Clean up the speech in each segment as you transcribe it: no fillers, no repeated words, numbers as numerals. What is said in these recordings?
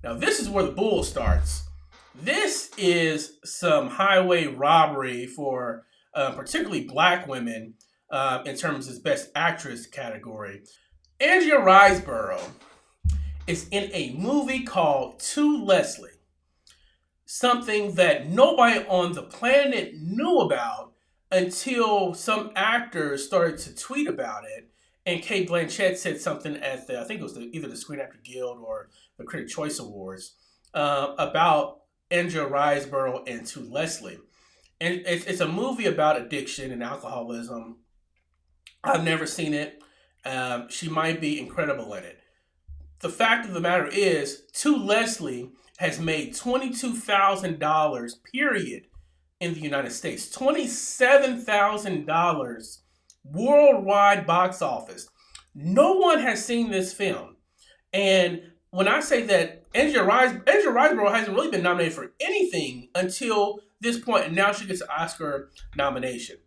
Now, this is where the bull starts. This is some highway robbery for particularly black women in terms of best actress category. Andrea Riseborough is in a movie called To Leslie, something that nobody on the planet knew about until some actors started to tweet about it. And Kate Blanchett said something at I think it was either the Screen Actor Guild or the Critic Choice Awards about Andrea Riseborough and To Leslie. And it's a movie about addiction and alcoholism. I've never seen it. She might be incredible in it. The fact of the matter is, To Leslie has made $22,000 period in the United States. $27,000 worldwide box office. No one has seen this film. And when I say that Andrea Riseborough hasn't really been nominated for anything until this point, and now she gets an Oscar nomination.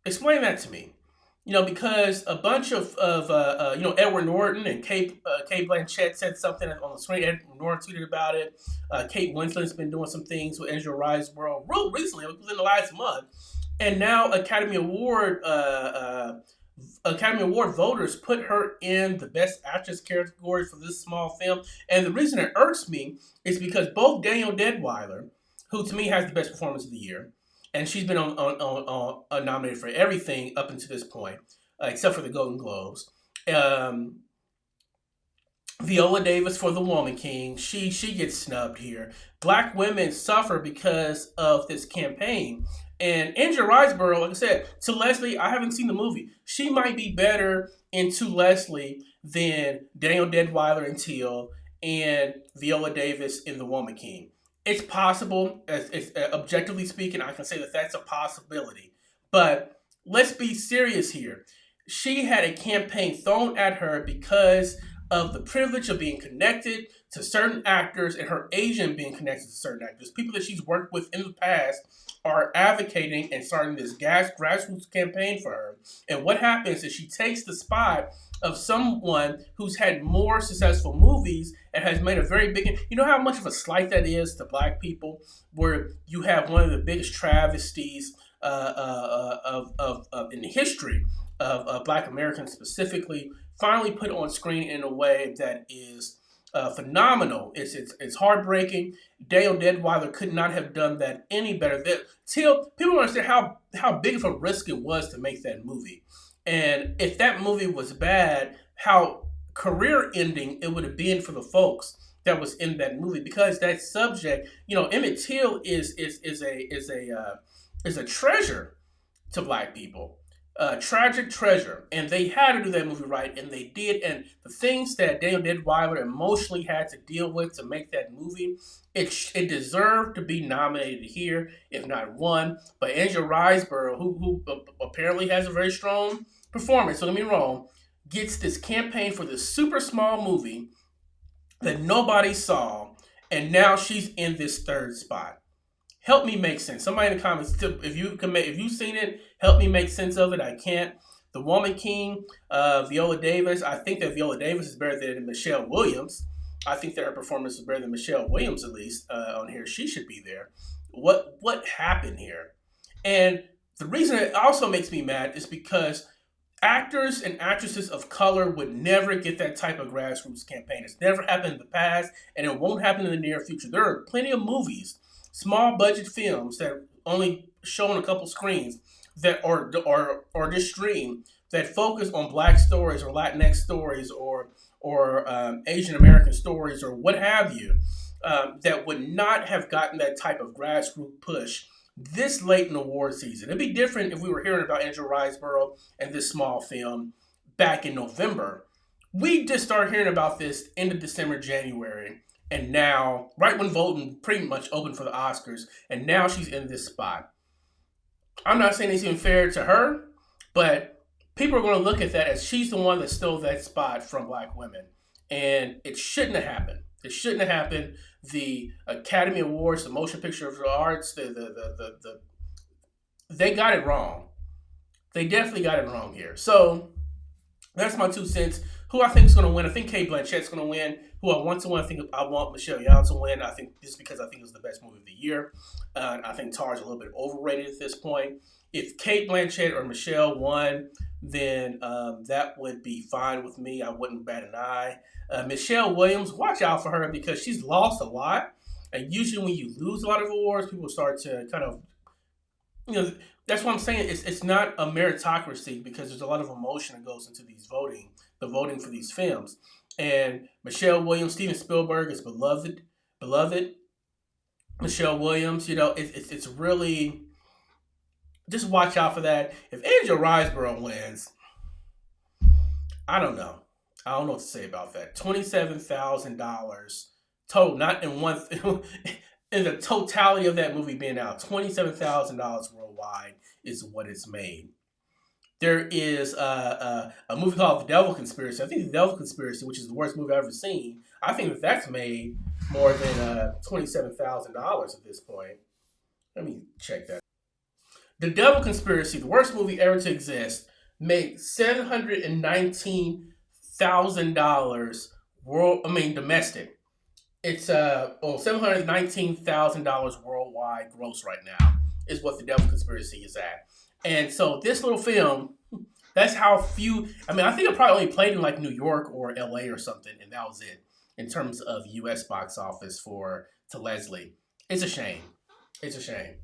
Explain that to me. Because a bunch of Edward Norton and Kate Blanchett said something on the screen. Edward Norton tweeted about it. Kate Winslet's been doing some things with Andrea Riseborough real recently, within the last month. And now Academy Award voters put her in the Best Actress category for this small film. And the reason it irks me is because both Danielle Deadwyler, who to me has the best performance of the year, and she's been on nominated for everything up until this point, except for the Golden Globes. Viola Davis for The Woman King, she gets snubbed here. Black women suffer because of this campaign. And Andrea Riseborough, like I said, To Leslie, I haven't seen the movie. She might be better in To Leslie than Danielle Deadwyler in Teal and Viola Davis in The Woman King. It's possible, objectively speaking, I can say that that's a possibility. But let's be serious here. She had a campaign thrown at her because of the privilege of being connected to certain actors and her agent being connected to certain actors. People that she's worked with in the past are advocating and starting this grassroots campaign for her. And what happens is she takes the spot of someone who's had more successful movies and has made a very big... You know how much of a slight that is to black people, where you have one of the biggest travesties in the history of black Americans specifically, finally put on screen in a way that is phenomenal. It's heartbreaking. Danielle Deadwyler could not have done that any better. People don't understand how big of a risk it was to make that movie. And if that movie was bad, how career-ending it would have been for the folks that was in that movie. Because that subject, Emmett Till is a treasure to black people. Tragic treasure, and they had to do that movie right, and they did. And the things that Danielle Deadwyler emotionally had to deal with to make that movie, it deserved to be nominated here, if not won. But Andrea Riseborough, who apparently has a very strong performance, don't get me wrong, gets this campaign for this super small movie that nobody saw, and now she's in this third spot. Help me make sense. Somebody in the comments, if you've seen it, help me make sense of it. I can't. The Woman King, Viola Davis. I think that Viola Davis is better than Michelle Williams. I think that her performance is better than Michelle Williams, at least on here. She should be there. What happened here? And the reason it also makes me mad is because actors and actresses of color would never get that type of grassroots campaign. It's never happened in the past, and it won't happen in the near future. There are plenty of movies, small budget films that only show on a couple screens that or just stream that focus on black stories or Latinx stories or Asian American stories or what have you, that would not have gotten that type of grassroots push this late in the award season. It'd be different if we were hearing about Andrea Riseborough and this small film back in November. We just started hearing about this end of December, January. And now, right when voting pretty much opened for the Oscars, and now she's in this spot. I'm not saying it's even fair to her, but people are going to look at that as she's the one that stole that spot from black women. And it shouldn't have happened. It shouldn't have happened. The Academy Awards, the Motion Picture Arts, they got it wrong. They definitely got it wrong here. So that's my 2 cents. Who I think is going to win? I think Kate Blanchett's going to win. Who I want to win? I think I want Michelle Yeoh to win. I think just because I think it was the best movie of the year. I think Tar's a little bit overrated at this point. If Kate Blanchett or Michelle won, then that would be fine with me. I wouldn't bat an eye. Michelle Williams, watch out for her because she's lost a lot. And usually when you lose a lot of awards, people start to kind of, you know, that's what I'm saying. It's not a meritocracy because there's a lot of emotion that goes into the voting for these films. And Michelle Williams, Steven Spielberg is beloved. Michelle Williams, it's really just watch out for that. If Angel Riseborough wins, I don't know. I don't know what to say about that. $27,000 total, not in one. In the totality of that movie being out, $27,000 worldwide is what it's made. There is a movie called The Devil Conspiracy. I think The Devil Conspiracy, which is the worst movie I've ever seen, I think that's made more than $27,000 at this point. Let me check that. The Devil Conspiracy, the worst movie ever to exist, made $719,000 domestic. It's $719,000 worldwide gross right now is what The Devil Conspiracy is at. And so this little film, that's how few. I mean, I think it probably only played in like New York or LA or something, and that was it in terms of U.S. box office to Leslie. It's a shame. It's a shame.